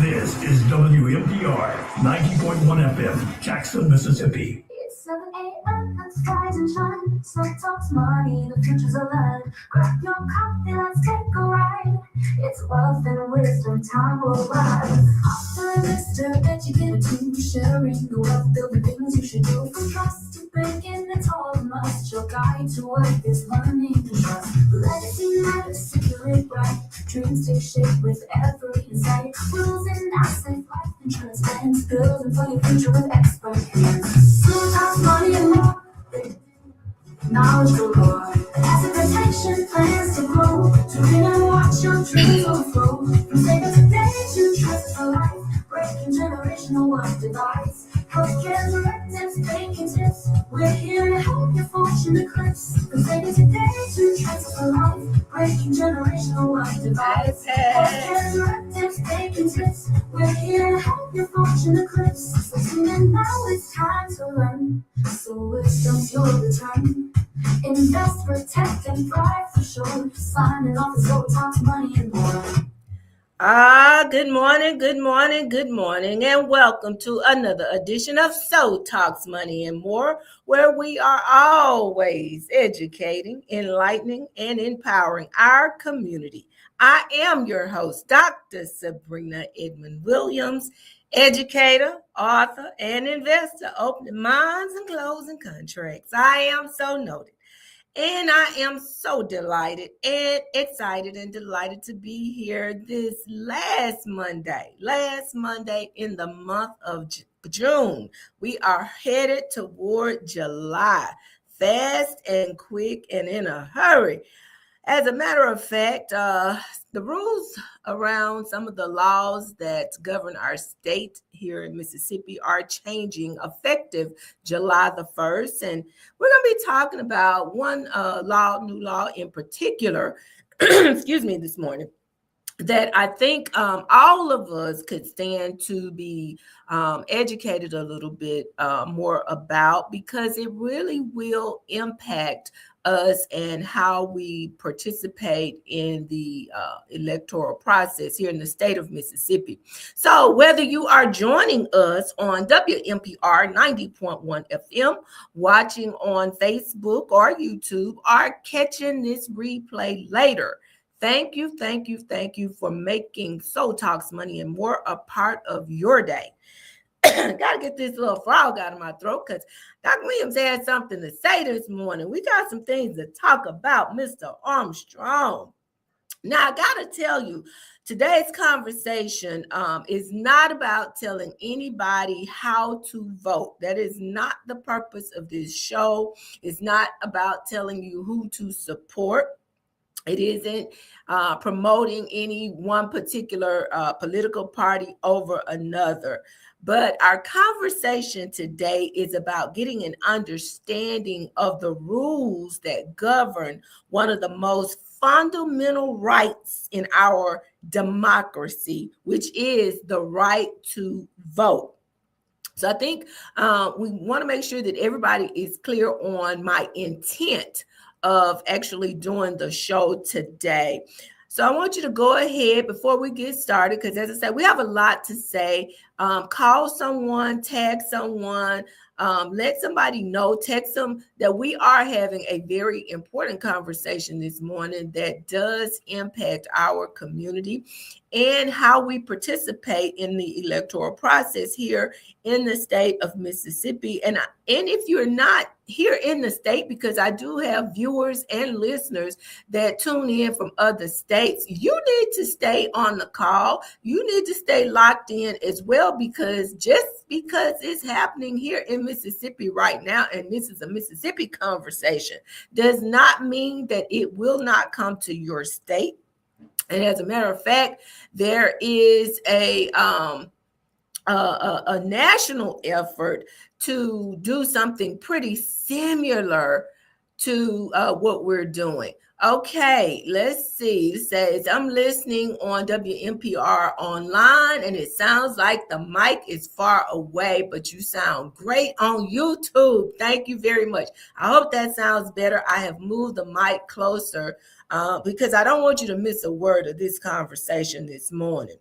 This is WMPR 90.1 FM, Jackson, Mississippi. It's 7 a.m. and skies and shine. So talks money, the future's alive. Grab your coffee, let's take a ride. It's wealth and wisdom, time will rise. Author and Mr. Educator team sharing the wealth building things you should do. From trust to banking, it's all a must. Your guide to work is learning to trust. Legacy matters, secure it right. Dreams take shape with every insight. Rules and assets, life insurance plans. Building for your future with expert hands. Sometimes money and more. Knowledge galore. Asset protection plans to grow. To read and watch your dreams overflow. From saving today to trust for life. Breaking generational wealth divides. Healthcare directives, banking tips. We're here to help your fortune eclipse. From saving today to trust for life. Breaking generational wealth divides. Healthcare directives, banking tips. We're here to help your fortune eclipse. So tune in now, it's time to learn. So wisdom's your return. Invest, protect, and thrive for sure. Signing off is so talks money and more. Good morning, and welcome to another edition of So Talks Money and More, where we are always educating, enlightening, and empowering our community. I am your host, Dr. Sabrina Edmon Williams, educator, author, and investor, opening minds and closing contracts. I am so noted. And I am so delighted and excited and delighted to be here this last Monday in the month of June. We are headed toward July, fast and quick and in a hurry. As a matter of fact, the rules around some of the laws that govern our state here in Mississippi are changing effective July the 1st. And we're going to be talking about one new law in particular, this morning, that I think all of us could stand to be educated a little bit more about, because it really will impact us and how we participate in the electoral process here in the state of Mississippi. So whether you are joining us on WMPR 90.1 FM, watching on Facebook or YouTube, or catching this replay later, thank you for making So Talks Money and More a part of your day. Got to get this little frog out of my throat because Dr. Williams had something to say this morning. We got some things to talk about, Mr. Armstrong. Now, I got to tell you, today's conversation is not about telling anybody how to vote. That is not the purpose of this show. It's not about telling you who to support. It isn't promoting any one particular political party over another. But our conversation today is about getting an understanding of the rules that govern one of the most fundamental rights in our democracy, which is the right to vote. So I think we want to make sure that everybody is clear on my intent of actually doing the show today. So I want you to go ahead before we get started, because as I said, we have a lot to say. Call someone, tag someone, let somebody know, text them that we are having a very important conversation this morning that does impact our community and how we participate in the electoral process here in the state of Mississippi. And if you're not here in the state, because I do have viewers and listeners that tune in from other states, you need to stay on the call. You need to stay locked in as well, because just because it's happening here in Mississippi right now, and this is a Mississippi conversation, does not mean that it will not come to your state. And as a matter of fact, there is a national effort to do something pretty similar to what we're doing. Okay, let's see. It says, I'm listening on WMPR online, and it sounds like the mic is far away, but you sound great on YouTube. Thank you very much. I hope that sounds better. I have moved the mic closer because I don't want you to miss a word of this conversation this morning.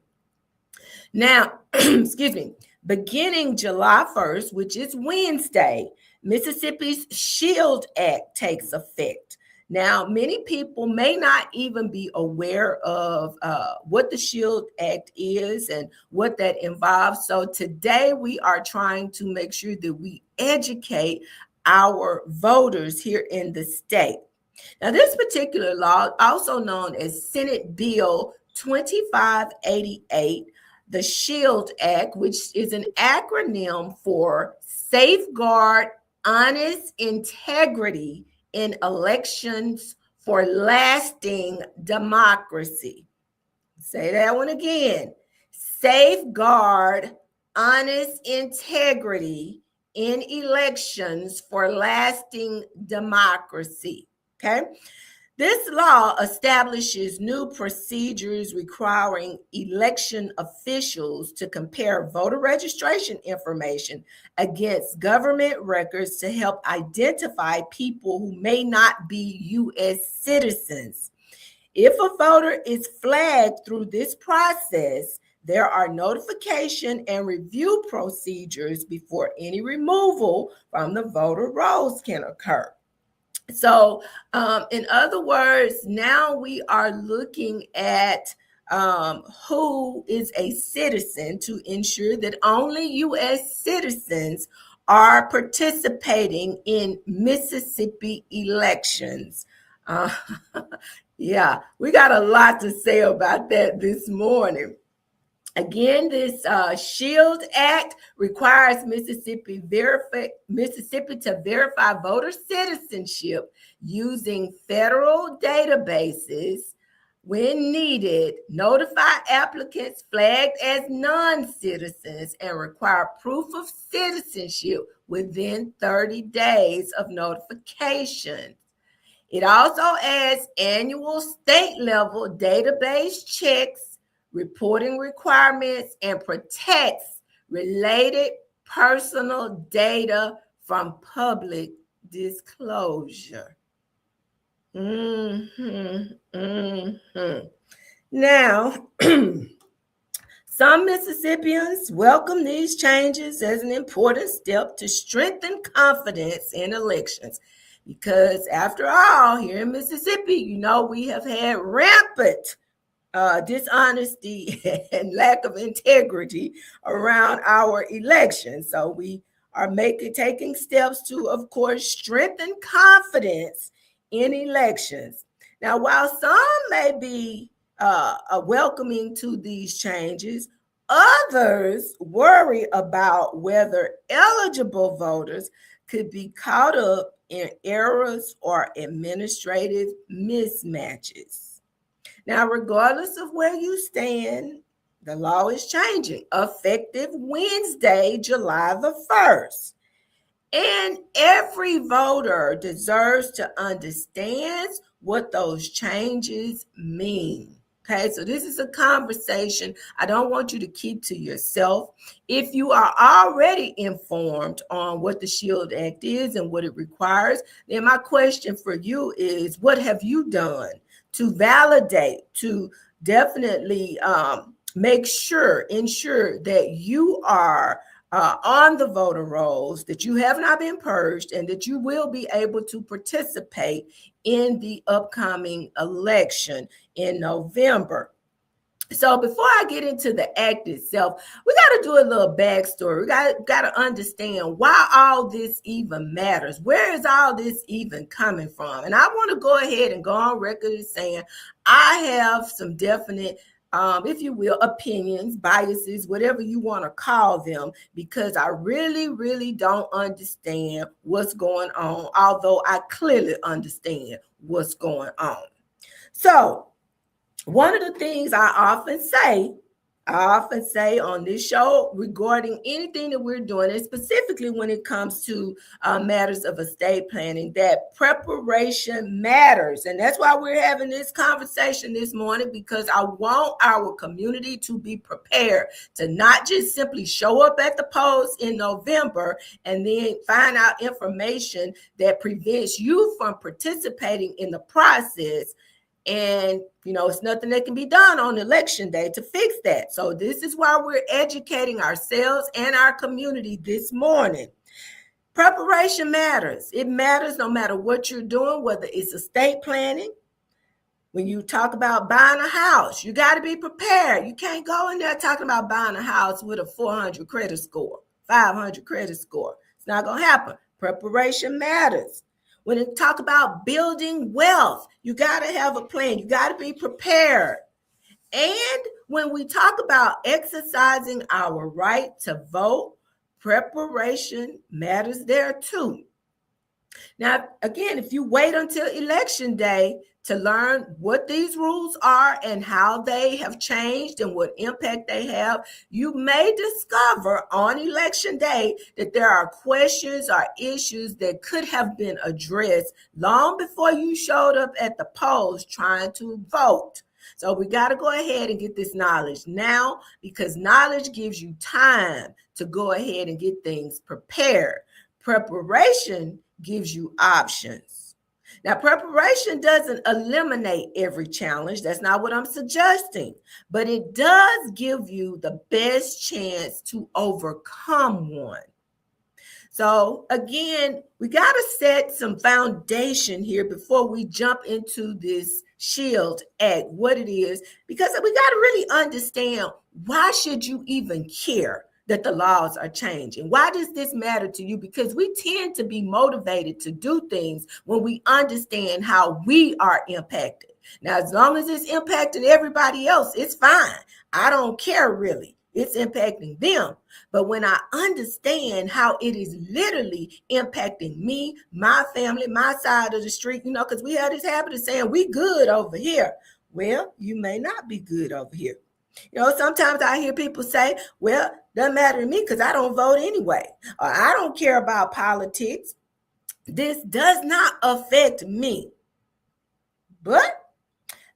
Now, excuse me, beginning July 1st, which is Wednesday, Mississippi's SHIELD Act takes effect. Now, many people may not even be aware of what the SHIELD Act is and what that involves. So today we are trying to make sure that we educate our voters here in the state. Now, this particular law, also known as Senate Bill 2588, the SHIELD Act, which is an acronym for Safeguard Honest Integrity in Elections for Lasting Democracy. Say that one again. Safeguard honest integrity in elections for lasting democracy. Okay. This law establishes new procedures requiring election officials to compare voter registration information against government records to help identify people who may not be U.S. citizens. If a voter is flagged through this process, there are notification and review procedures before any removal from the voter rolls can occur. So, in other words, now we are looking at who is a citizen to ensure that only U.S. citizens are participating in Mississippi elections. Yeah, we got a lot to say about that this morning. Again, this SHIELD Act requires Mississippi to verify voter citizenship using federal databases when needed, notify applicants flagged as non-citizens, and require proof of citizenship within 30 days of notification. It also adds annual state-level database checks, reporting requirements, and protects related personal data from public disclosure. Now, some Mississippians welcome these changes as an important step to strengthen confidence in elections. Because after all, here in Mississippi, you know, we have had rampant dishonesty and lack of integrity around our elections. So we are taking steps to, of course, strengthen confidence in elections. Now, while some may be welcoming to these changes, others worry about whether eligible voters could be caught up in errors or administrative mismatches. Now, regardless of where you stand, the law is changing, effective Wednesday, July the 1st. And every voter deserves to understand what those changes mean. Okay, so this is a conversation I don't want you to keep to yourself. If you are already informed on what the SHIELD Act is and what it requires, then my question for you is, what have you done to validate, to definitely ensure that you are on the voter rolls, that you have not been purged, and that you will be able to participate in the upcoming election in November. So before I get into the act itself, we got to do a little backstory. We got to understand why all this even matters. Where is all this even coming from? And I want to go ahead and go on record as saying I have some definite, if you will, opinions, biases, whatever you want to call them, because I really, really don't understand what's going on, although I clearly understand what's going on. So, one of the things I often say on this show regarding anything that we're doing, and specifically when it comes to matters of estate planning, that preparation matters. And that's why we're having this conversation this morning, because I want our community to be prepared to not just simply show up at the polls in November and then find out information that prevents you from participating in the process. And, it's nothing that can be done on election day to fix that. So this is why we're educating ourselves and our community this morning. Preparation matters. It matters no matter what you're doing, whether it's estate planning. When you talk about buying a house, you got to be prepared. You can't go in there talking about buying a house with a 400 credit score, 500 credit score. It's not going to happen. Preparation matters. When you talk about building wealth, you got to have a plan. You got to be prepared. And when we talk about exercising our right to vote, preparation matters there too. Now, again, if you wait until election day to learn what these rules are and how they have changed and what impact they have, you may discover on election day that there are questions or issues that could have been addressed long before you showed up at the polls trying to vote. So we got to go ahead and get this knowledge now, because knowledge gives you time to go ahead and get things prepared. Preparation gives you options. Now, preparation doesn't eliminate every challenge. That's not what I'm suggesting, but it does give you the best chance to overcome one. So again, we got to set some foundation here before we jump into this SHIELD Act, what it is, because we got to really understand, why should you even care that the laws are changing? Why does this matter to you? Because we tend to be motivated to do things when we understand how we are impacted. Now, as long as it's impacting everybody else, it's fine. I don't care really. It's impacting them. But when I understand how it is literally impacting me, my family, my side of the street, because we have this habit of saying we good over here. Well, you may not be good over here. Sometimes I hear people say, well, doesn't matter to me because I don't vote anyway, or I don't care about politics. This does not affect me. But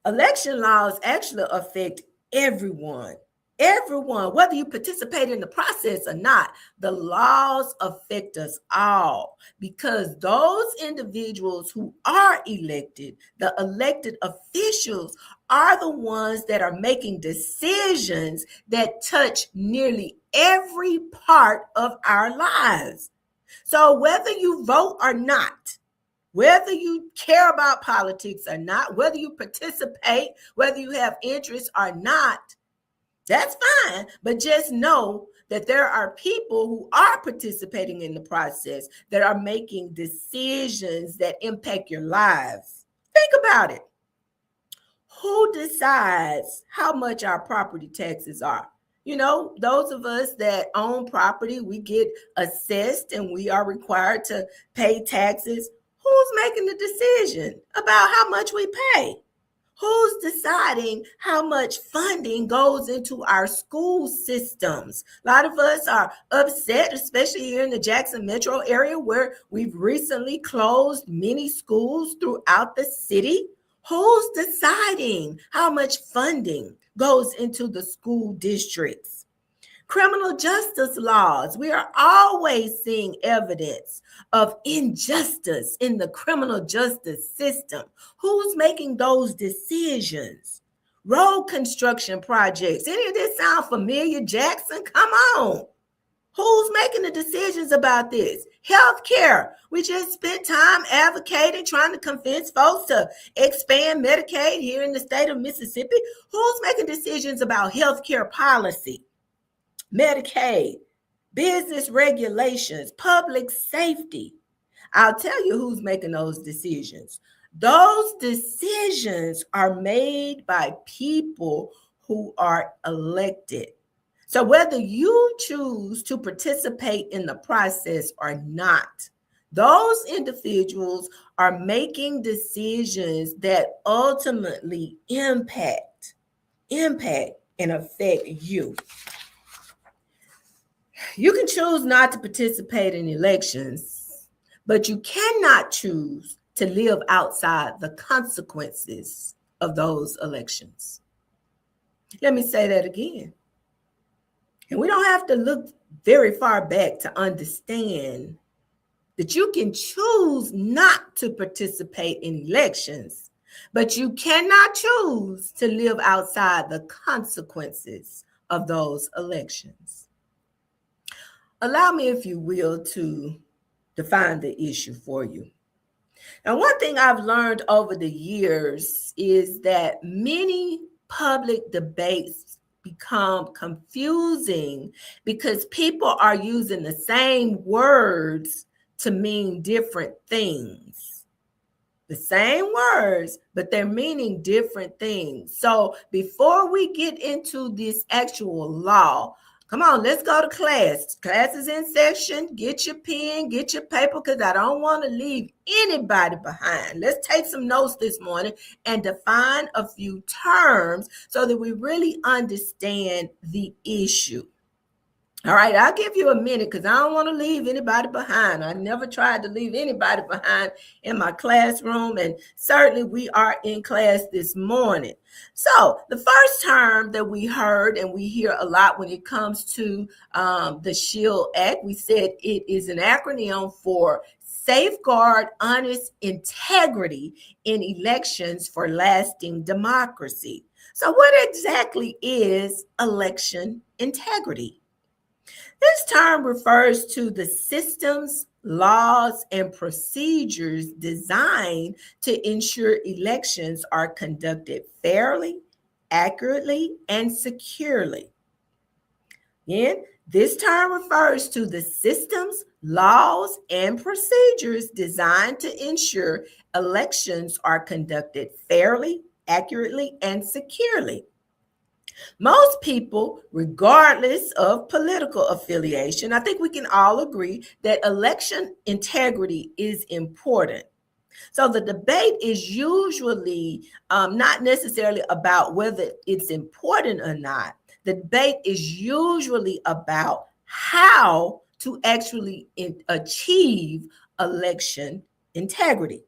election laws actually affect everyone. Everyone, whether you participate in the process or not, the laws affect us all, because those individuals who are elected, the elected officials, are the ones that are making decisions that touch nearly every part of our lives. So whether you vote or not, whether you care about politics or not, whether you participate, whether you have interest or not, that's fine, but just know that there are people who are participating in the process that are making decisions that impact your lives. Think about it. Who decides how much our property taxes are? Those of us that own property, we get assessed and we are required to pay taxes. Who's making the decision about how much we pay? Who's deciding how much funding goes into our school systems? A lot of us are upset, especially here in the Jackson metro area, where we've recently closed many schools throughout the city. Who's deciding how much funding goes into the school districts? Criminal justice laws. We are always seeing evidence of injustice in the criminal justice system. Who's making those decisions? Road construction projects. Any of this sound familiar, Jackson? Come on. Who's making the decisions about this? Healthcare. We just spent time advocating, trying to convince folks to expand Medicaid here in the state of Mississippi. Who's making decisions about healthcare policy? Medicaid, business regulations, public safety. I'll tell you who's making those decisions. Those decisions are made by people who are elected. So whether you choose to participate in the process or not, those individuals are making decisions that ultimately impact and affect you. You can choose not to participate in elections, but you cannot choose to live outside the consequences of those elections. Let me say that again. And we don't have to look very far back to understand that you can choose not to participate in elections, but you cannot choose to live outside the consequences of those elections. Allow me, if you will, to define the issue for you. Now, one thing I've learned over the years is that many public debates become confusing because people are using the same words to mean different things. The same words, but they're meaning different things. So before we get into this actual law, come on, let's go to class. Class is in session. Get your pen, get your paper, because I don't want to leave anybody behind. Let's take some notes this morning and define a few terms so that we really understand the issue. All right, I'll give you a minute because I don't want to leave anybody behind. I never tried to leave anybody behind in my classroom, and certainly we are in class this morning. So the first term that we heard and we hear a lot when it comes to the SHIELD Act, we said it is an acronym for Safeguard Honest Integrity in Elections for Lasting Democracy. So what exactly is election integrity? This term refers to the systems, laws, and procedures designed to ensure elections are conducted fairly, accurately, and securely. Again, this term refers to the systems, laws, and procedures designed to ensure elections are conducted fairly, accurately, and securely. Most people, regardless of political affiliation, I think we can all agree that election integrity is important. So the debate is usually not necessarily about whether it's important or not. The debate is usually about how to actually achieve election integrity.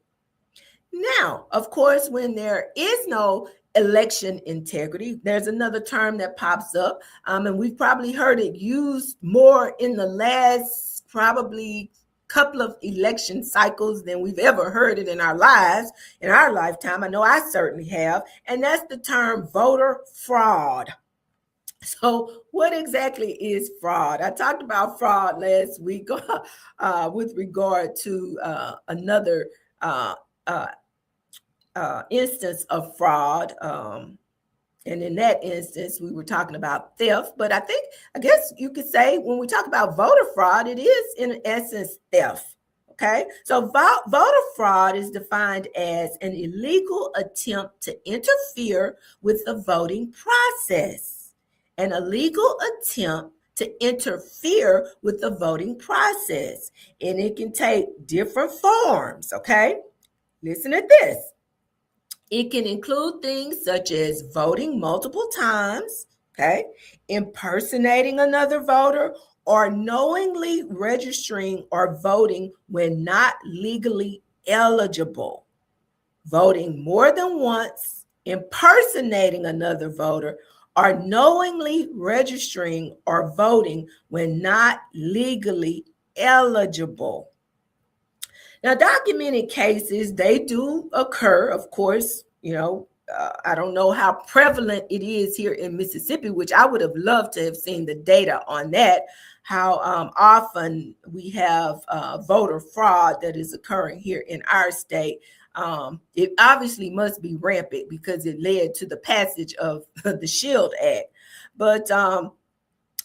Now, of course, when there is no election integrity, there's another term that pops up, and we've probably heard it used more in the last probably couple of election cycles than we've ever heard it in our lives, in our lifetime. I know I certainly have, and that's the term voter fraud. So what exactly is fraud? I talked about fraud last week with regard to another instance of fraud. And in that instance, we were talking about theft. But I guess you could say when we talk about voter fraud, it is in essence theft. Okay, so voter fraud is defined as an illegal attempt to interfere with the voting process. An illegal attempt to interfere with the voting process. And it can take different forms. Okay, listen to this. It can include things such as voting multiple times, okay, impersonating another voter, or knowingly registering or voting when not legally eligible. Voting more than once, impersonating another voter, or knowingly registering or voting when not legally eligible. Now, documented cases, they do occur, of course. I don't know how prevalent it is here in Mississippi, which I would have loved to have seen the data on that, how often we have voter fraud that is occurring here in our state. It obviously must be rampant because it led to the passage of the SHIELD Act. But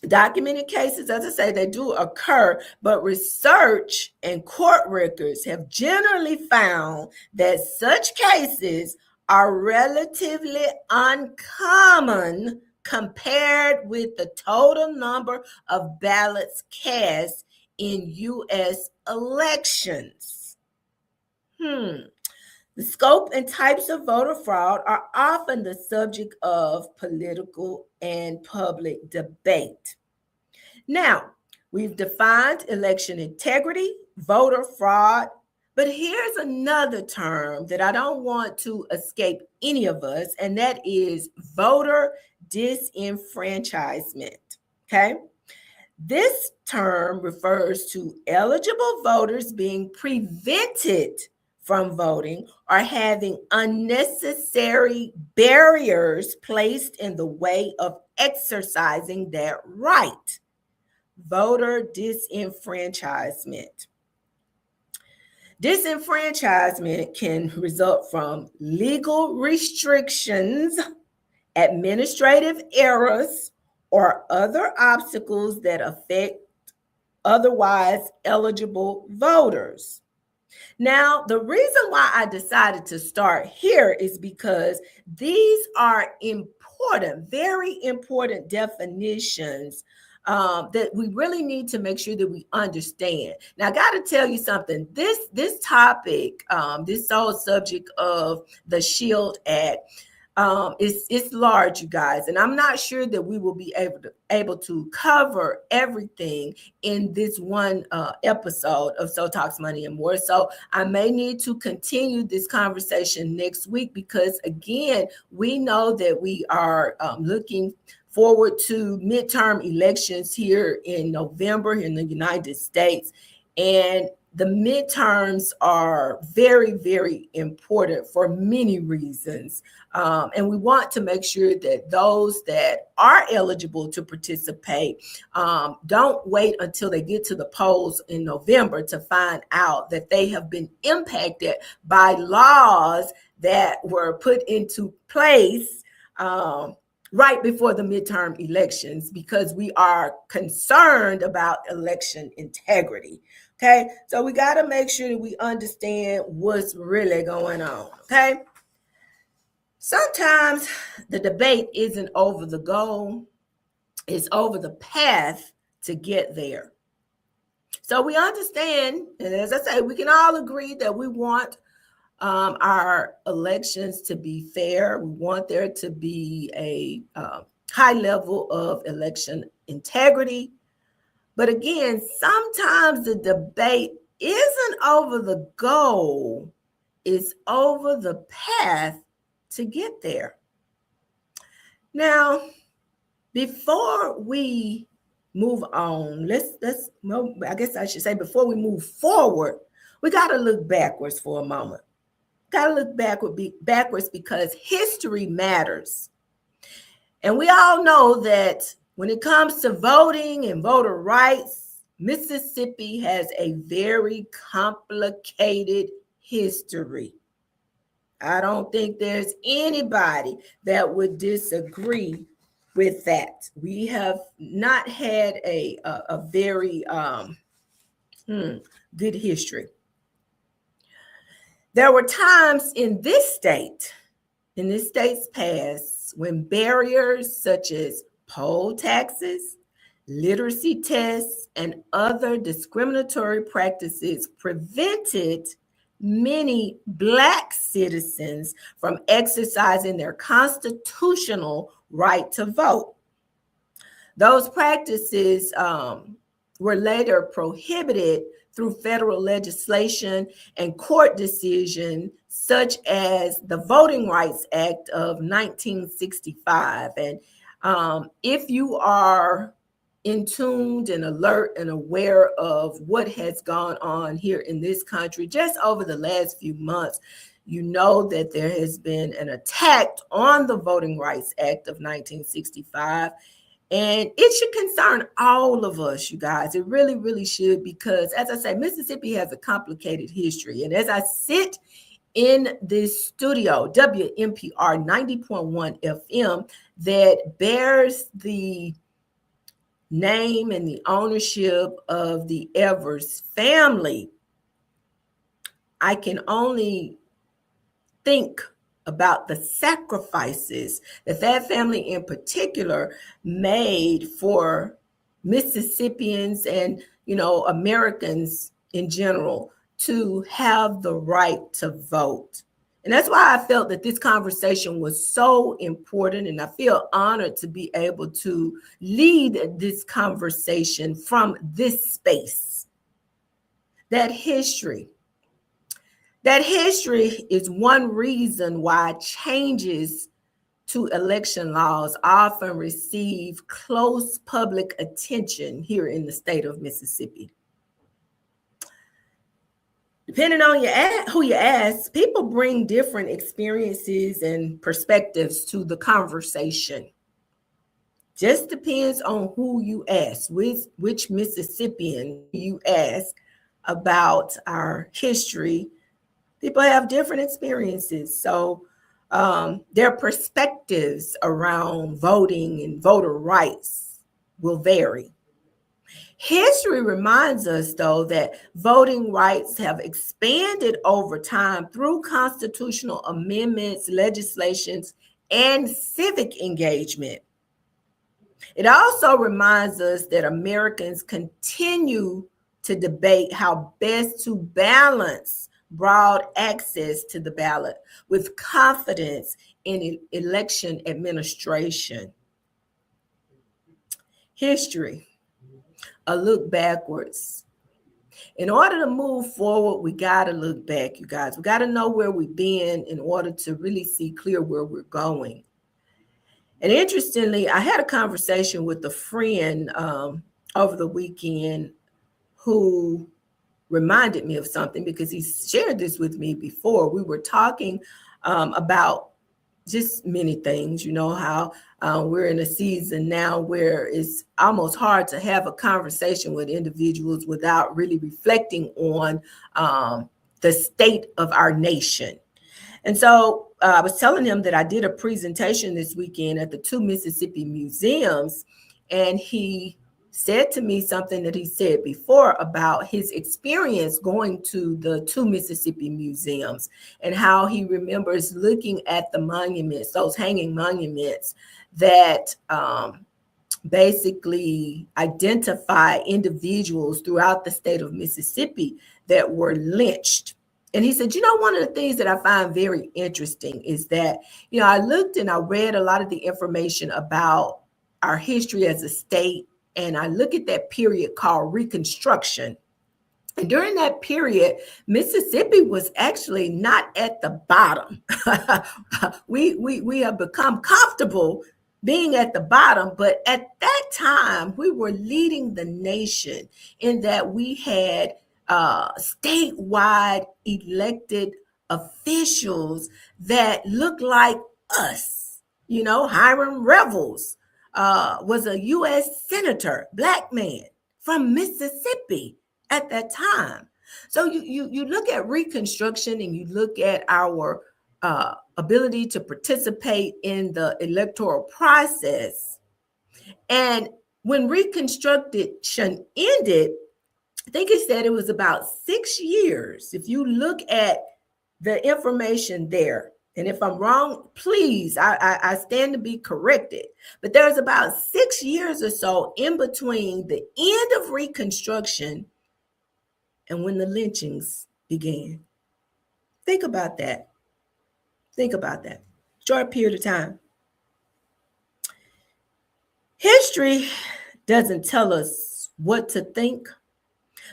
documented cases, as I say, they do occur, but research and court records have generally found that such cases are relatively uncommon compared with the total number of ballots cast in U.S. elections. The scope and types of voter fraud are often the subject of political and public debate. Now, we've defined election integrity, voter fraud, but here's another term that I don't want to escape any of us, and that is voter disenfranchisement, okay? This term refers to eligible voters being prevented from voting or having unnecessary barriers placed in the way of exercising that right. Voter disenfranchisement. Disenfranchisement can result from legal restrictions, administrative errors, or other obstacles that affect otherwise eligible voters. Now, the reason why I decided to start here is because these are important, very important definitions that we really need to make sure that we understand. Now, I got to tell you something. This topic, this whole subject of the SHIELD Act, it's large, you guys, and I'm not sure that we will be able to cover everything in this one episode of So Talks Money and More. So I may need to continue this conversation next week because, again, we know that we are looking forward to midterm elections here in November in the United States, and the midterms are very, very important for many reasons. And we want to make sure that those that are eligible to participate don't wait until they get to the polls in November to find out that they have been impacted by laws that were put into place right before the midterm elections, because we are concerned about election integrity. Okay, so we got to make sure that we understand what's really going on. Okay, sometimes the debate isn't over the goal, it's over the path to get there. So we understand, and as I say, we can all agree that we want our elections to be fair. We want there to be a high level of election integrity. But again, sometimes the debate isn't over the goal, it's over the path to get there. Now, before we move on, I guess I should say before we move forward, we got to look backwards for a moment. Got to look backwards because history matters. And we all know that when it comes to voting and voter rights, Mississippi has a very complicated history. I don't think there's anybody that would disagree with that. We have not had a very good history. There were times in this state's past, when barriers such as poll taxes, literacy tests, and other discriminatory practices prevented many Black citizens from exercising their constitutional right to vote. Those practices were later prohibited through federal legislation and court decision, such as the Voting Rights Act of 1965. And if you are in tuned and alert and aware of what has gone on here in this country just over the last few months, you know that there has been an attack on the Voting Rights Act of 1965. And it should concern all of us, you guys. It really, really should, because as I say, Mississippi has a complicated history. And as I sit in this studio, WMPR 90.1 FM, that bears the name and the ownership of the Evers family, I can only think about the sacrifices that family in particular made for Mississippians and, Americans in general to have the right to vote. And that's why I felt that this conversation was so important, and I feel honored to be able to lead this conversation from this space. That history is one reason why changes to election laws often receive close public attention here in the state of Mississippi. Depending on who you ask, people bring different experiences and perspectives to the conversation. Just depends on who you ask, which Mississippian you ask about our history. People have different experiences. So their perspectives around voting and voter rights will vary. History reminds us, though, that voting rights have expanded over time through constitutional amendments, legislations, and civic engagement. It also reminds us that Americans continue to debate how best to balance broad access to the ballot with confidence in election administration. History, a look backwards. In order to move forward, we got to look back, you guys. We got to know where we've been in order to really see clear where we're going. And interestingly, I had a conversation with a friend over the weekend who reminded me of something because he shared this with me before. We were talking about just many things, you know, how we're in a season now where it's almost hard to have a conversation with individuals without really reflecting on the state of our nation. And so I was telling him that I did a presentation this weekend at the 2 Mississippi museums, and he said to me something that he said before about his experience going to the 2 Mississippi museums and how he remembers looking at the monuments, those hanging monuments that basically identify individuals throughout the state of Mississippi that were lynched. And he said, you know, one of the things that I find very interesting is that, you know, I looked and I read a lot of the information about our history as a state. And I look at that period called Reconstruction. And during that period, Mississippi was actually not at the bottom. we have become comfortable being at the bottom, but at that time, we were leading the nation in that we had statewide elected officials that looked like us. You know, Hiram Revels was a U.S. senator, Black man from Mississippi at that time. So you look at Reconstruction and you look at our ability to participate in the electoral process. And when Reconstruction ended, I think it said it was about 6 years. If you look at the information there, and if I'm wrong, please, I stand to be corrected. But there's about 6 years or so in between the end of Reconstruction and when the lynchings began. Think about that. Think about that. Short period of time. History doesn't tell us what to think,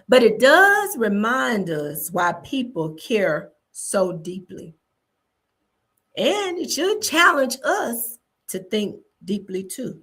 but it does remind us why people care so deeply. And it should challenge us to think deeply too.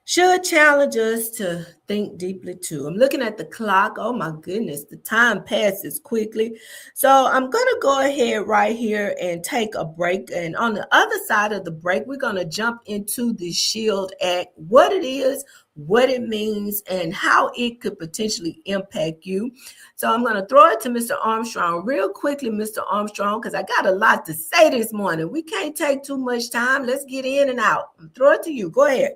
Should challenge us to think deeply too. I'm looking at the clock. Oh my goodness, the time passes quickly. So I'm going to go ahead right here and take a break. And on the other side of the break, we're going to jump into the SHIELD Act, what it is, what it means, and how it could potentially impact you. So I'm going to throw it to Mr. Armstrong real quickly, Mr. Armstrong, because I got a lot to say this morning. We can't take too much time. Let's get in and out. I'll throw it to you. Go ahead.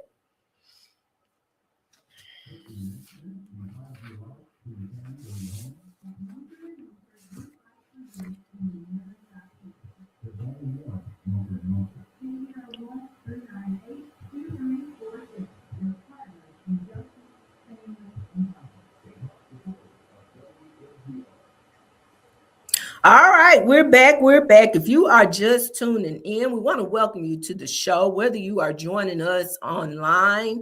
All right, we're back. We're back. If you are just tuning in, we want to welcome you to the show, whether you are joining us online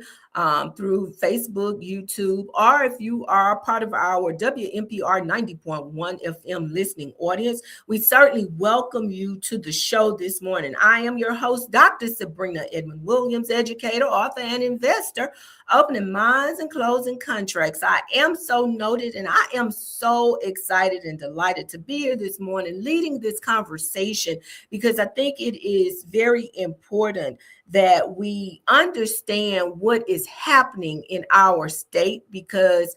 through Facebook, YouTube, or if you are part of our WMPR 90.1 FM listening audience, we certainly welcome you to the show this morning. I am your host, Dr. Sabrina Edmon Williams, educator, author, and investor, opening minds and closing contracts. I am so noted, and I am so excited and delighted to be here this morning leading this conversation, because I think it is very important that we understand what is happening in our state, because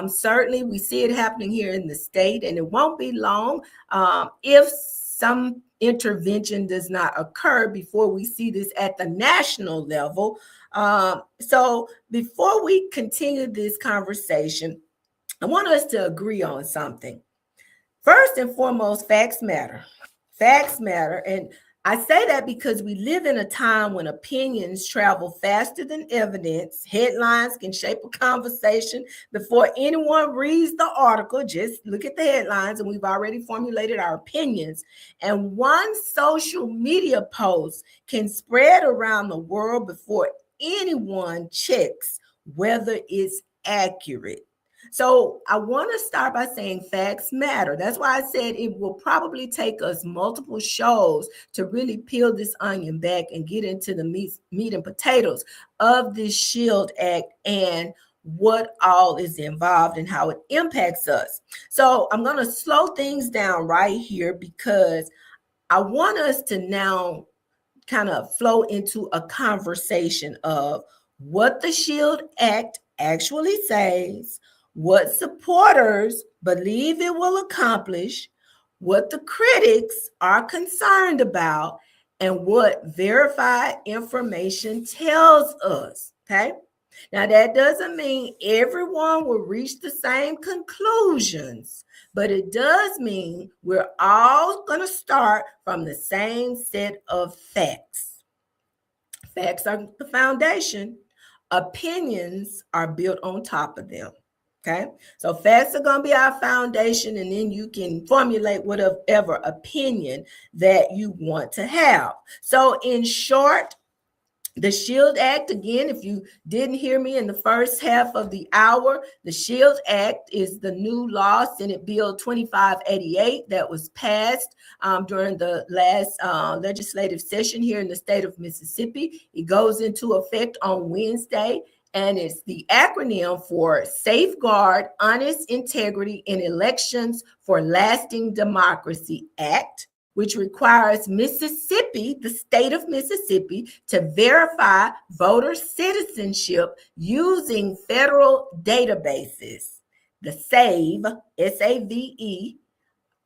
certainly we see it happening here in the state, and it won't be long if some intervention does not occur before we see this at the national level. So before we continue this conversation, I want us to agree on something. First and foremost, facts matter. Facts matter. And I say that because we live in a time when opinions travel faster than evidence. Headlines can shape a conversation before anyone reads the article. Just look at the headlines, and we've already formulated our opinions. And one social media post can spread around the world before anyone checks whether it's accurate. So I want to start by saying facts matter. That's why I said it will probably take us multiple shows to really peel this onion back and get into the meat and potatoes of this SHIELD Act and what all is involved and how it impacts us. So I'm going to slow things down right here, because I want us to now kind of flow into a conversation of what the SHIELD Act actually says, what supporters believe it will accomplish, what the critics are concerned about, and what verified information tells us. Okay. Now, that doesn't mean everyone will reach the same conclusions, but it does mean we're all going to start from the same set of facts. Facts are the foundation. Opinions are built on top of them. Okay, so facts are going to be our foundation, and then you can formulate whatever opinion that you want to have. So in short, the SHIELD Act, again, if you didn't hear me in the first half of the hour, the SHIELD Act is the new law, Senate Bill 2588, that was passed during the last legislative session here in the state of Mississippi. It goes into effect on Wednesday, and it's the acronym for Safeguard Honest Integrity in Elections for Lasting Democracy Act, which requires Mississippi, the state of Mississippi, to verify voter citizenship using federal databases. The SAVE, S-A-V-E,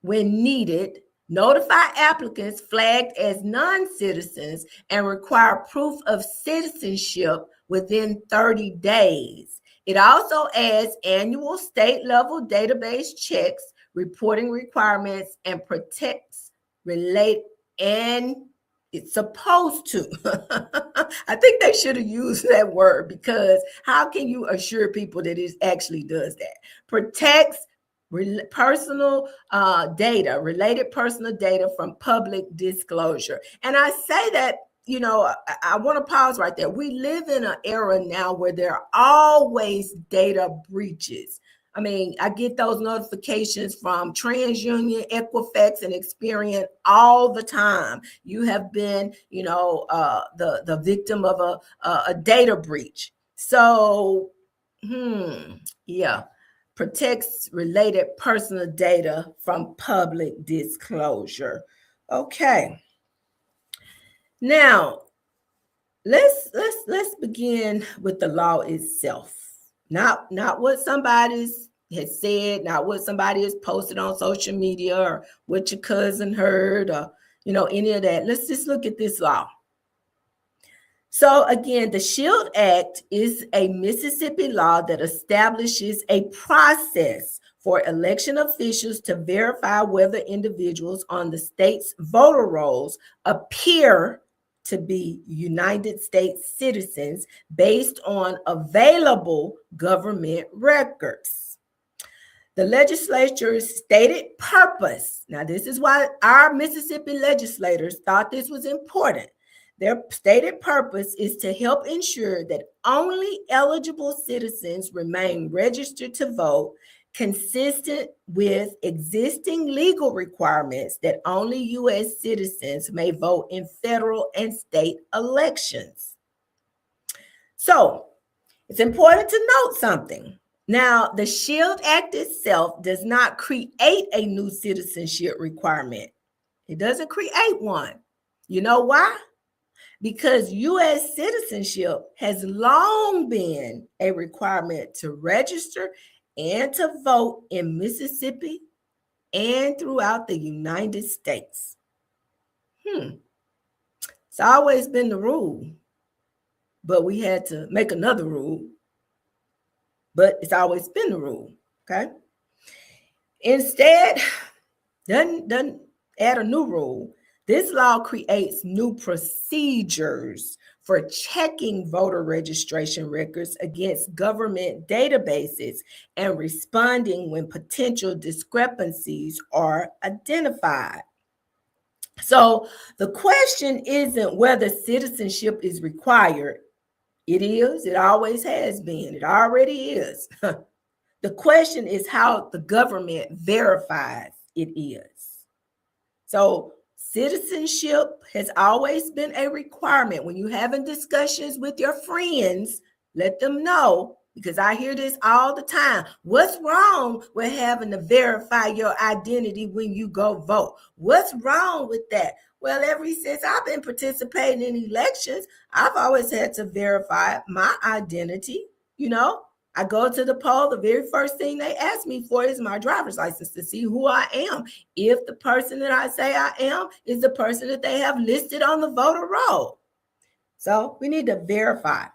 when needed, notify applicants flagged as non-citizens, and require proof of citizenship within 30 days. It also adds annual state-level database checks, reporting requirements, and protects and it's supposed to. I think they should have used that word, because how can you assure people that it actually does that? Protects personal data, related personal data from public disclosure. And I say that, I want to pause right there. We live in an era now where there are always data breaches. I mean, I get those notifications from TransUnion, Equifax, and Experian all the time. You have been, the victim of a data breach. So, protects related personal data from public disclosure. Okay. Now, let's begin with the law itself. Not what somebody has said, not what somebody has posted on social media, or what your cousin heard, or any of that. Let's just look at this law. So again, the SHIELD Act is a Mississippi law that establishes a process for election officials to verify whether individuals on the state's voter rolls appear to be United States citizens based on available government records. The legislature's stated purpose, now this is why our Mississippi legislators thought this was important. Their stated purpose is to help ensure that only eligible citizens remain registered to vote, consistent with existing legal requirements that only U.S. citizens may vote in federal and state elections. So, it's important to note something. Now, the SHIELD Act itself does not create a new citizenship requirement. It doesn't create one. You know why? Because U.S. citizenship has long been a requirement to register and to vote in Mississippi and throughout the United States. It's always been the rule, but we had to make another rule. But it's always been the rule, okay? Instead, doesn't add a new rule. This law creates new procedures for checking voter registration records against government databases and responding when potential discrepancies are identified. So the question isn't whether citizenship is required. It is. It always has been. It already is. The question is how the government verifies it is. So citizenship has always been a requirement. When you're having discussions with your friends, let them know, because I hear this all the time. What's wrong with having to verify your identity when you go vote? What's wrong with that? Well, ever since I've been participating in elections, I've always had to verify my identity. You know, I go to the poll, the very first thing they ask me for is my driver's license to see who I am. If the person that I say I am is the person that they have listed on the voter roll. So we need to verify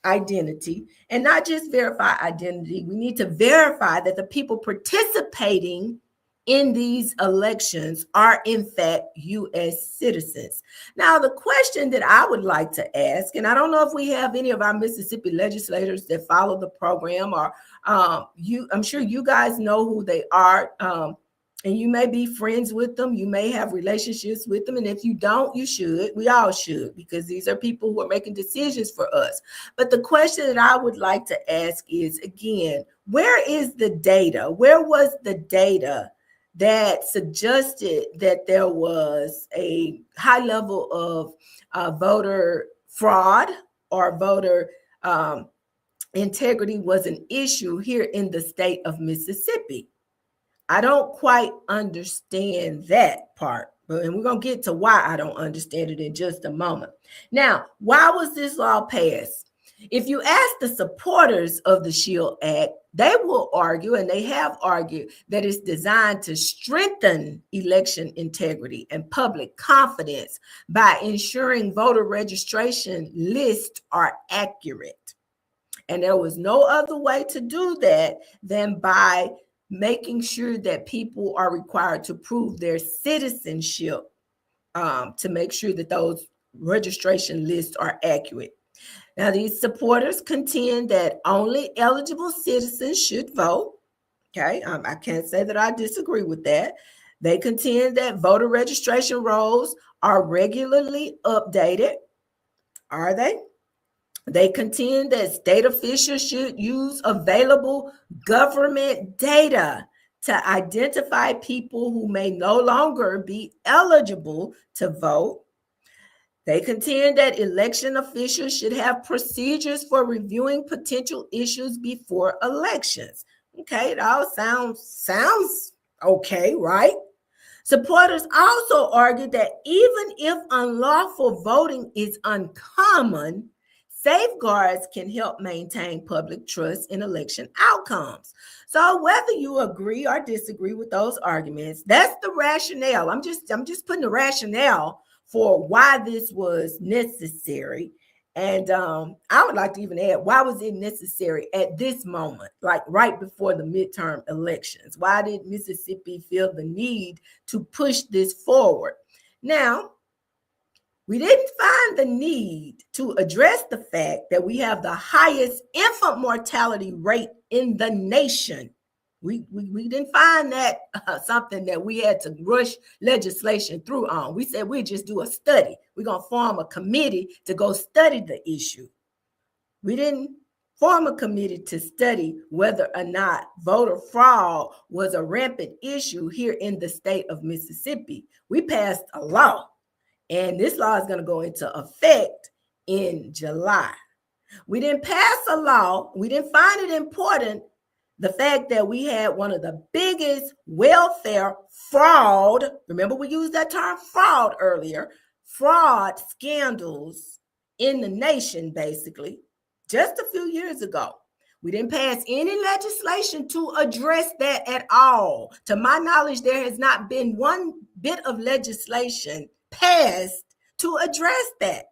identity, and not just verify identity. We need to verify that the people participating in these elections are in fact U.S. citizens. Now, the question that I would like to ask, and I don't know if we have any of our Mississippi legislators that follow the program, or I'm sure you guys know who they are, and you may be friends with them. You may have relationships with them, and if you don't, you should. We all should, because these are people who are making decisions for us. But the question that I would like to ask is, again, where is the data? Where was the data that suggested that there was a high level of voter fraud or voter integrity was an issue here in the state of Mississippi? I don't quite understand that part, and we're going to get to why I don't understand it in just a moment. Now, why was this law passed? If you ask the supporters of the SHIELD Act, they will argue, and they have argued, that it's designed to strengthen election integrity and public confidence by ensuring voter registration lists are accurate. And there was no other way to do that than by making sure that people are required to prove their citizenship to make sure that those registration lists are accurate. Now, these supporters contend that only eligible citizens should vote. Okay, I can't say that I disagree with that. They contend that voter registration rolls are regularly updated. Are they? They contend that state officials should use available government data to identify people who may no longer be eligible to vote. They contend that election officials should have procedures for reviewing potential issues before elections. Okay, it all sounds okay, right? Supporters also argue that even if unlawful voting is uncommon, safeguards can help maintain public trust in election outcomes. So whether you agree or disagree with those arguments, that's the rationale. I'm just putting the rationale for why this was necessary. And I would like to even add, why was it necessary at this moment, like right before the midterm elections? Why did Mississippi feel the need to push this forward? Now, we didn't find the need to address the fact that we have the highest infant mortality rate in the nation. We didn't find that something that we had to rush legislation through on. We said we'd just do a study. We're going to form a committee to go study the issue. We didn't form a committee to study whether or not voter fraud was a rampant issue here in the state of Mississippi. We passed a law, and this law is going to go into effect in July. We didn't pass a law. We didn't find it important, the fact that we had one of the biggest welfare fraud, remember we used that term fraud earlier, fraud scandals in the nation, basically, just a few years ago. We didn't pass any legislation to address that at all. To my knowledge, there has not been one bit of legislation passed to address that.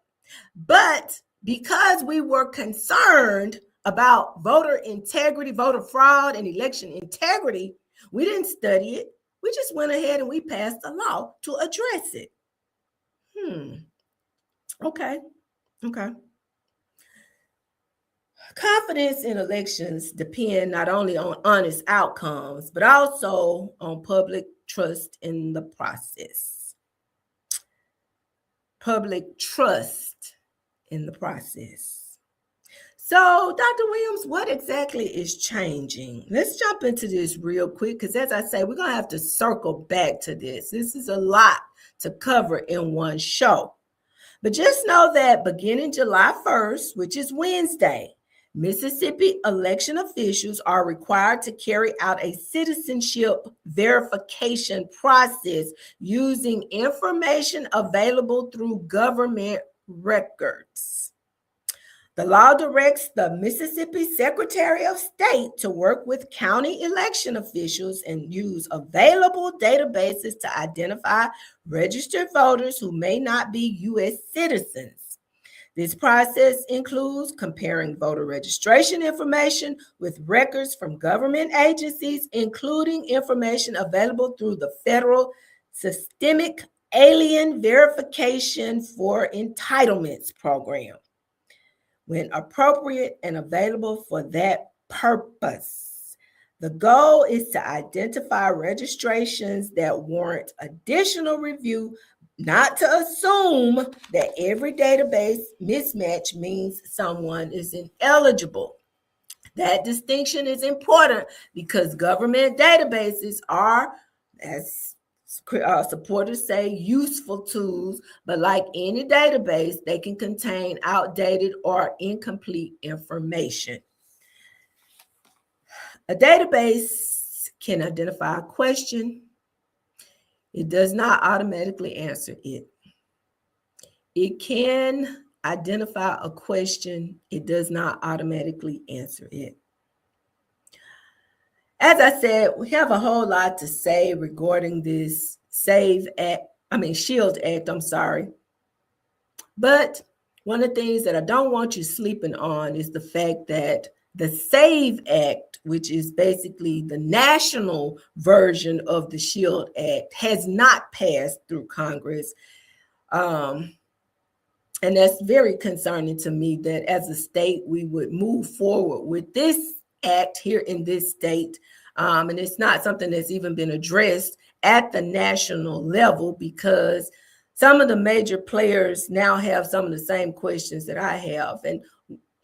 But because we were concerned about voter integrity, voter fraud, and election integrity, we didn't study it. We just went ahead and we passed a law to address it. Okay. Confidence in elections depend not only on honest outcomes, but also on public trust in the process. Public trust in the process. So, Dr. Williams, what exactly is changing? Let's jump into this real quick, because as I say, we're going to have to circle back to this. This is a lot to cover in one show. But just know that beginning July 1st, which is Wednesday, Mississippi election officials are required to carry out a citizenship verification process using information available through government records. The law directs the Mississippi Secretary of State to work with county election officials and use available databases to identify registered voters who may not be U.S. citizens. This process includes comparing voter registration information with records from government agencies, including information available through the federal Systemic Alien Verification for Entitlements program, when appropriate and available for that purpose. The goal is to identify registrations that warrant additional review, not to assume that every database mismatch means someone is ineligible. That distinction is important because government databases are, as supporters say, useful tools, but like any database, they can contain outdated or incomplete information. A database can identify a question. It does not automatically answer it. It can identify a question. It does not automatically answer it. As I said, we have a whole lot to say regarding this SHIELD Act, But one of the things that I don't want you sleeping on is the fact that the SAVE Act, which is basically the national version of the SHIELD Act, has not passed through Congress. And that's very concerning to me that as a state, we would move forward with this act here in this state. And it's not something that's even been addressed at the national level because some of the major players now have some of the same questions that I have. And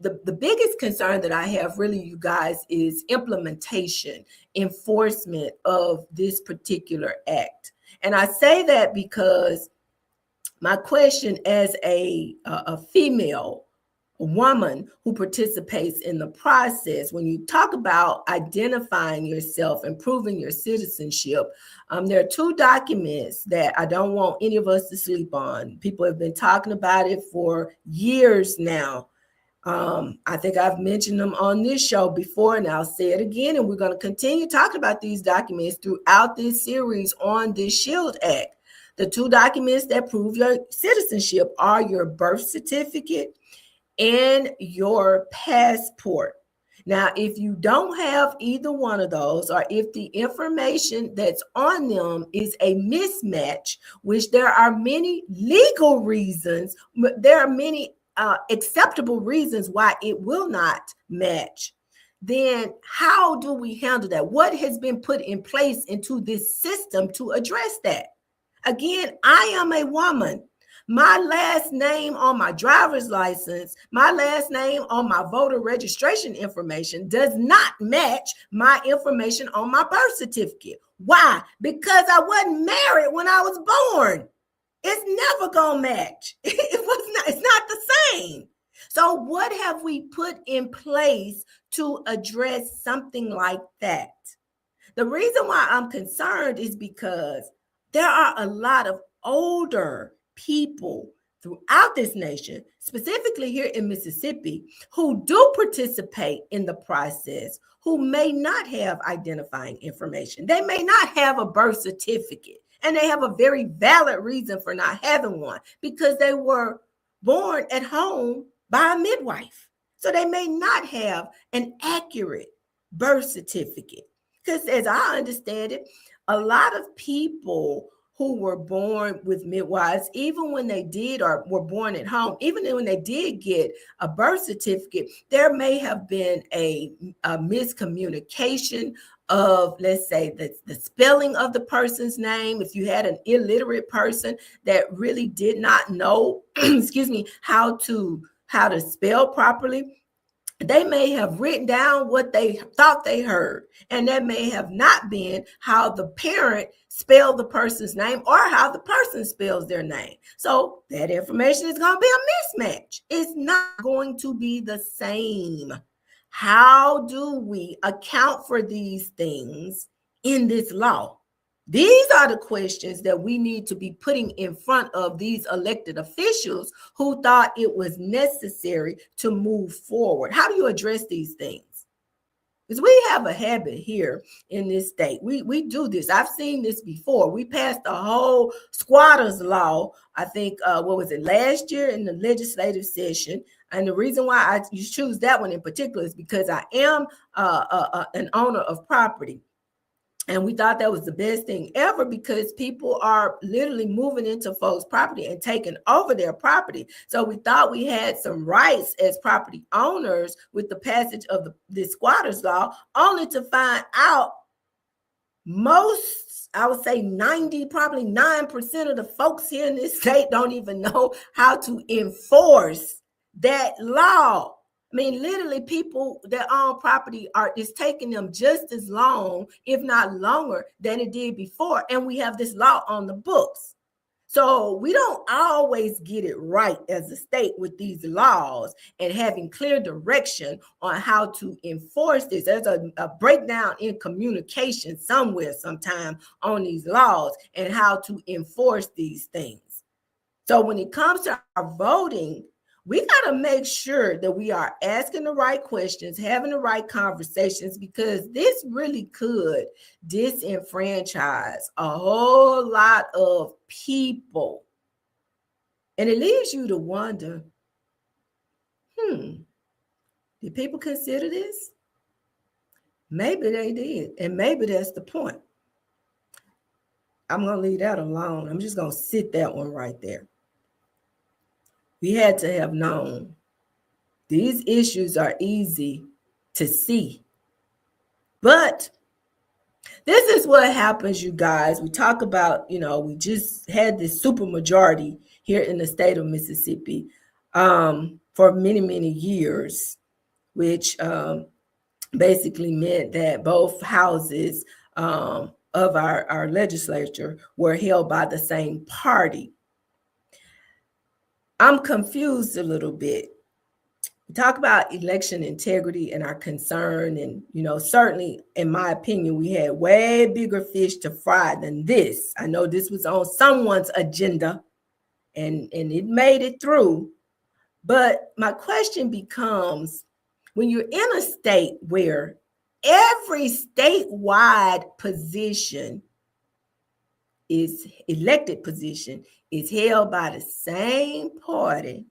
the biggest concern that I have really, you guys, is implementation, enforcement of this particular act. And I say that because my question as a female, a woman who participates in the process, when you talk about identifying yourself and proving your citizenship, there are two documents that I don't want any of us to sleep on. People have been talking about it for years now. I think I've mentioned them on this show before, and I'll say it again. And we're going to continue talking about these documents throughout this series on this SHIELD Act. The two documents that prove your citizenship are your birth certificate and your passport. Now, if you don't have either one of those, or if the information that's on them is a mismatch, which there are many legal reasons, there are many acceptable reasons why it will not match, then how do we handle that? What has been put in place into this system to address that? Again, I am a woman. My last name on my driver's license, my last name on my voter registration information does not match my information on my birth certificate. Why? Because I wasn't married when I was born. It's never gonna match. It's not the same. So what have we put in place to address something like that? The reason why I'm concerned is because there are a lot of older people throughout this nation, specifically here in Mississippi, who do participate in the process, who may not have identifying information. They may not have a birth certificate, and they have a very valid reason for not having one because they were born at home by a midwife. So they may not have an accurate birth certificate. Because as I understand it, a lot of people who were born with midwives, even when they did or were born at home, even when they did get a birth certificate, there may have been a miscommunication of, let's say, the spelling of the person's name. If you had an illiterate person that really did not know, excuse me, how to spell properly, they may have written down what they thought they heard, and that may have not been how the parent spelled the person's name or how the person spells their name. So that information is going to be a mismatch. It's not going to be the same. How do we account for these things in this law? These are the questions that we need to be putting in front of these elected officials who thought it was necessary to move forward. How do you address these things? Because we have a habit here in this state. We do this. I've seen this before. We passed a whole squatters law, I think, last year in the legislative session. And the reason why I choose that one in particular is because I am an owner of property. And we thought that was the best thing ever because people are literally moving into folks' property and taking over their property. So we thought we had some rights as property owners with the passage of the squatters law, only to find out most, I would say 90, probably 9% of the folks here in this state don't even know how to enforce that law. I mean, literally, people that own property it's taking them just as long, if not longer, than it did before. And we have this law on the books. So we don't always get it right as a state with these laws and having clear direction on how to enforce this. There's a breakdown in communication somewhere sometime on these laws and how to enforce these things. So when it comes to our voting, we got to make sure that we are asking the right questions, having the right conversations, because this really could disenfranchise a whole lot of people. And it leaves you to wonder, did people consider this? Maybe they did. And maybe that's the point. I'm going to leave that alone. I'm just going to sit that one right there. We had to have known these issues are easy to see. But this is what happens, you guys. We talk about, we just had this supermajority here in the state of Mississippi for many, many years, which basically meant that both houses of our legislature were held by the same party. I'm confused a little bit. We talk about election integrity and our concern. And, certainly, in my opinion, we had way bigger fish to fry than this. I know this was on someone's agenda and it made it through. But my question becomes, when you're in a state where every statewide position is elected position is held by the same party,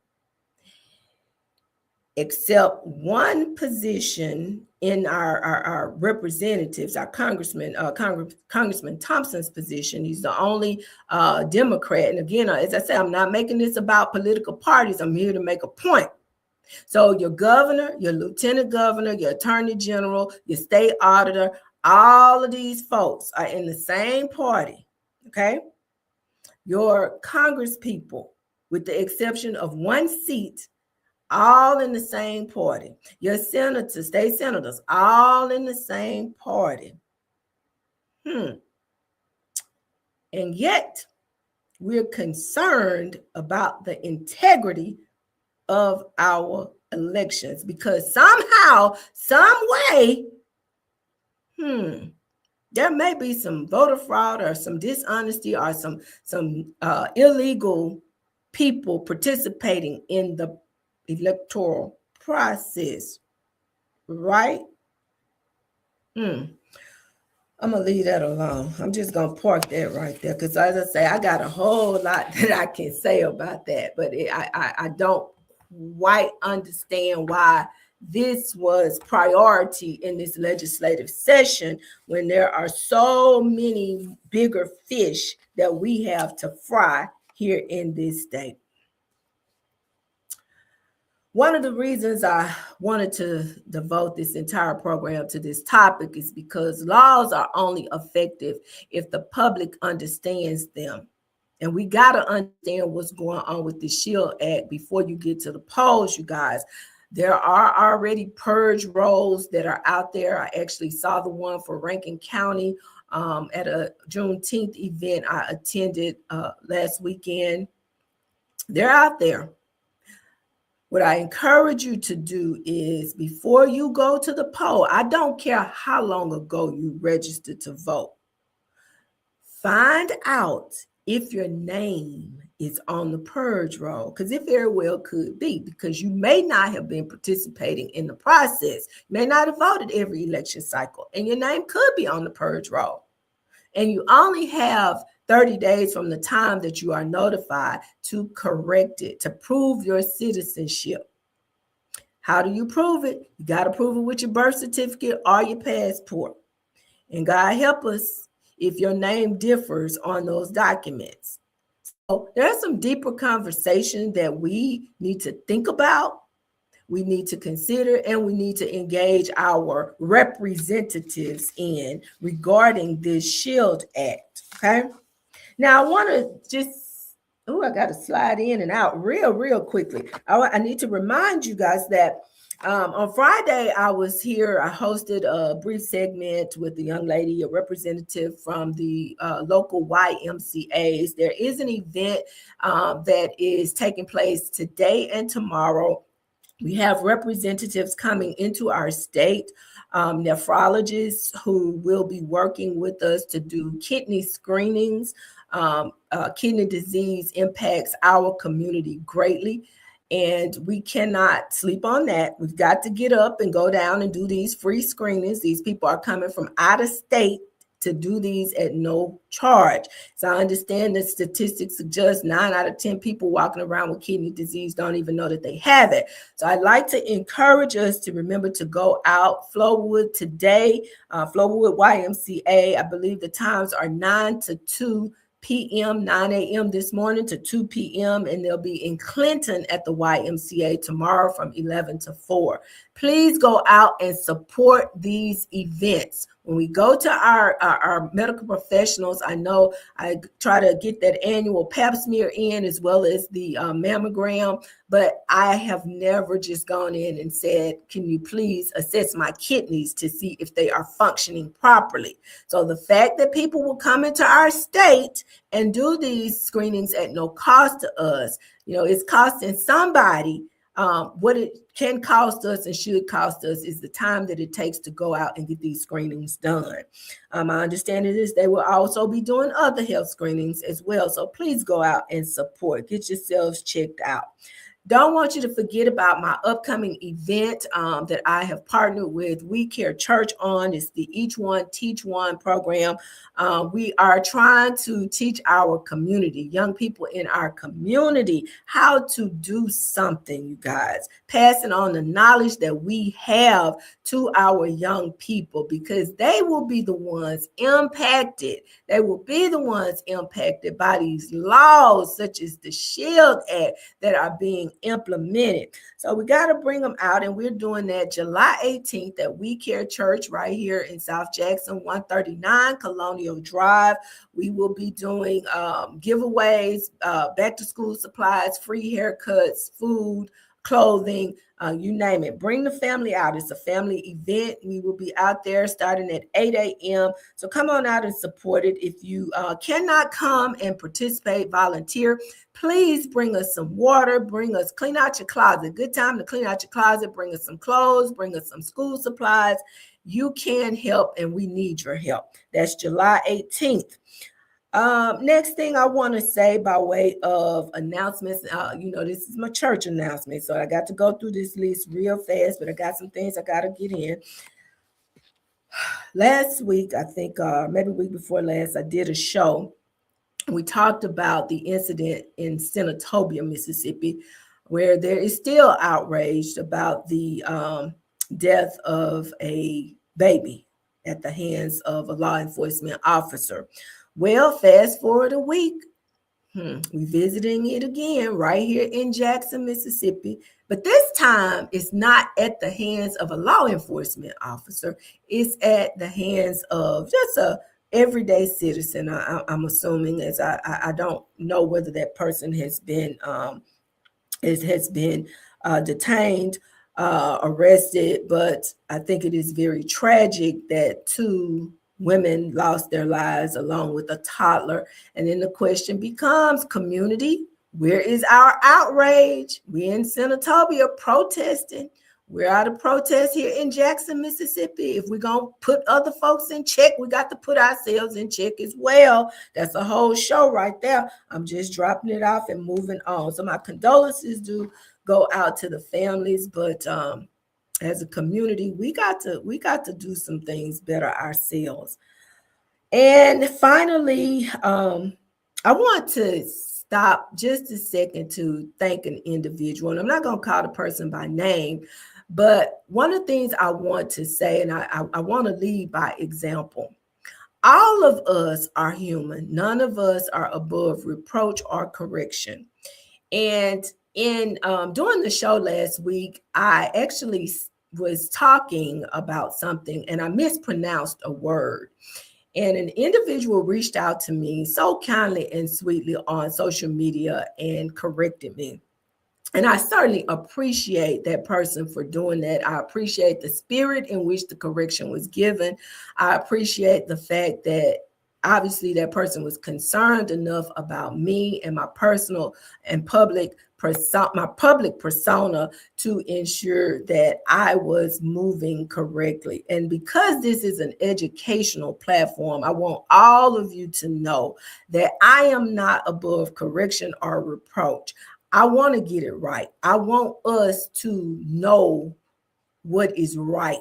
except one position in our representatives, our Congressman Thompson's position. He's the only Democrat. And again, as I said, I'm not making this about political parties. I'm here to make a point. So your governor, your lieutenant governor, your attorney general, your state auditor, all of these folks are in the same party, okay? Your Congress people, with the exception of one seat, all in the same party. Your senators, state senators, all in the same party. And yet, we're concerned about the integrity of our elections because somehow, some way, there may be some voter fraud or some dishonesty or some illegal people participating in the electoral process, right? I'm gonna leave that alone. I'm just gonna park that right there because, as I say, I got a whole lot that I can say about that, but I don't quite understand why this was priority in this legislative session when there are so many bigger fish that we have to fry here in this state. One of the reasons I wanted to devote this entire program to this topic is because laws are only effective if the public understands them. And we got to understand what's going on with the SHIELD Act before you get to the polls, you guys. There are already purge rolls that are out there. I actually saw the one for Rankin County at a Juneteenth event I attended last weekend. They're out there. What I encourage you to do is before you go to the poll, I don't care how long ago you registered to vote, find out if your name is on the purge roll, because it very well could be, because you may not have been participating in the process. You may not have voted every election cycle, and your name could be on the purge roll. And you only have 30 days from the time that you are notified to correct it, to prove your citizenship. How do you prove it? You got to prove it with your birth certificate or your passport. And God help us if your name differs on those documents. So there's some deeper conversation that we need to think about, we need to consider, and we need to engage our representatives in regarding this SHIELD Act, okay? Now, I want to just, I got to slide in and out real quickly. I need to remind you guys that on Friday, I was here. I hosted a brief segment with a young lady, a representative from the local YMCAs. There is an event that is taking place today and tomorrow. We have representatives coming into our state, nephrologists who will be working with us to do kidney screenings. Kidney disease impacts our community greatly, and we cannot sleep on that. We've got to get up and go down and do these free screenings. These people are coming from out of state to do these at no charge. So I understand that statistics suggest 9 out of 10 people walking around with kidney disease don't even know that they have it. So I'd like to encourage us to remember to go out. Flowood today, Flowood YMCA, I believe the times are 9 to 2 p.m., 9 a.m. this morning to 2 p.m., and they'll be in Clinton at the YMCA tomorrow from 11 to 4. Please go out and support these events. When we go to our medical professionals, I know I try to get that annual pap smear in as well as the mammogram, but I have never just gone in and said, can you please assess my kidneys to see if they are functioning properly? So the fact that people will come into our state and do these screenings at no cost to us, you know, it's costing somebody. What it can cost us and should cost us is the time that it takes to go out and get these screenings done. My understanding is they will also be doing other health screenings as well. So please go out and support. Get yourselves checked out. Don't want you to forget about my upcoming event that I have partnered with We Care Church on. It's the Each One, Teach One program. We are trying to teach our community, young people in our community, how to do something, you guys. Passing on the knowledge that we have to our young people, because they will be the ones impacted. They will be the ones impacted by these laws such as the SHIELD Act that are being being implemented. So we got to bring them out, and we're doing that July 18th at We Care Church right here in South Jackson, 139 Colonial Drive. We will be doing giveaways, back to school supplies, free haircuts, food, clothing, you name it. Bring the family out. It's a family event. We will be out there starting at 8 a.m. So come on out and support it. If you cannot come and participate, volunteer, please bring us some water, clean out your closet. Good time to clean out your closet. Bring us some clothes, bring us some school supplies. You can help, and we need your help. That's July 18th. Next thing I want to say by way of announcements, this is my church announcement, so I got to go through this list real fast, but I got some things I got to get in. Last week, I think maybe a week before last, I did a show. We talked about the incident in S.E.W, Mississippi, where there is still outrage about the death of a baby at the hands of a law enforcement officer. Well, fast forward a week, we're visiting it again right here in Jackson, Mississippi. But this time, it's not at the hands of a law enforcement officer. It's at the hands of just a everyday citizen. I'm assuming, as I don't know whether that person has been detained, arrested, but I think it is very tragic that two women lost their lives along with a toddler. And then the question becomes, community, where is our outrage? We're in S.E.W protesting. We're out of protest here in Jackson, Mississippi. If we're going to put other folks in check, we got to put ourselves in check as well. That's a whole show right there. I'm just dropping it off and moving on. So my condolences do go out to the families, but as a community, we got to do some things better ourselves. And finally, I want to stop just a second to thank an individual. And I'm not going to call the person by name, but one of the things I want to say, and I want to lead by example. All of us are human. None of us are above reproach or correction. And in doing the show last week, I actually was talking about something and I mispronounced a word. And an individual reached out to me so kindly and sweetly on social media and corrected me. And I certainly appreciate that person for doing that. I appreciate the spirit in which the correction was given. I appreciate the fact that obviously that person was concerned enough about me and my personal and public persona to ensure that I was moving correctly. And because this is an educational platform, I want all of you to know that I am not above correction or reproach. I want to get it right. I want us to know what is right.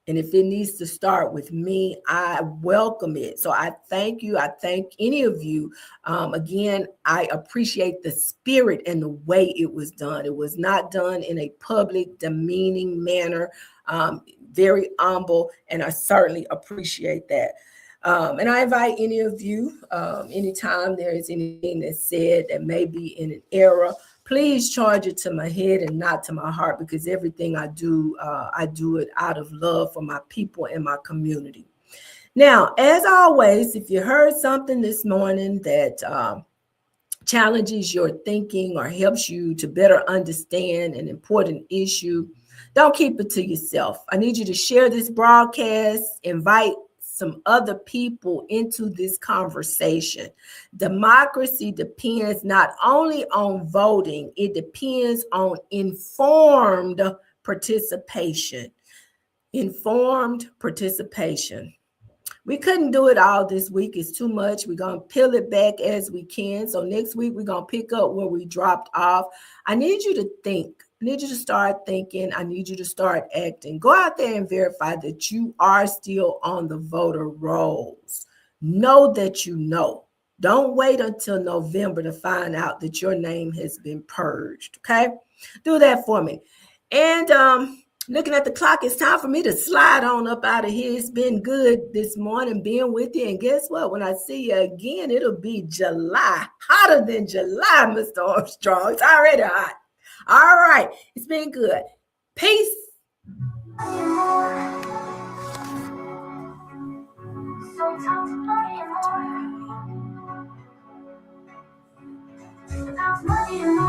And if it needs to start with me, I welcome it. So I thank you. I thank any of you. Again, I appreciate the spirit and the way it was done. It was not done in a public, demeaning manner, very humble, and I certainly appreciate that. And I invite any of you, anytime there is anything that's said that may be in an error, please charge it to my head and not to my heart, because everything I do it out of love for my people and my community. Now, as always, if you heard something this morning that challenges your thinking or helps you to better understand an important issue, don't keep it to yourself. I need you to share this broadcast, invite some other people into this conversation. Democracy depends not only on voting, it depends on informed participation. Informed participation. We couldn't do it all this week. It's too much. We're going to peel it back as we can. So next week, we're going to pick up where we dropped off. I need you to think. I need you to start thinking. I need you to start acting. Go out there and verify that you are still on the voter rolls. Know that you know. Don't wait until November to find out that your name has been purged. Okay? Do that for me. And looking at the clock, it's time for me to slide on up out of here. It's been good this morning being with you. And guess what? When I see you again, it'll be July. Hotter than July, Mr. Armstrong. It's already hot. right. It's been good. Peace. So talk money and more. About money and more.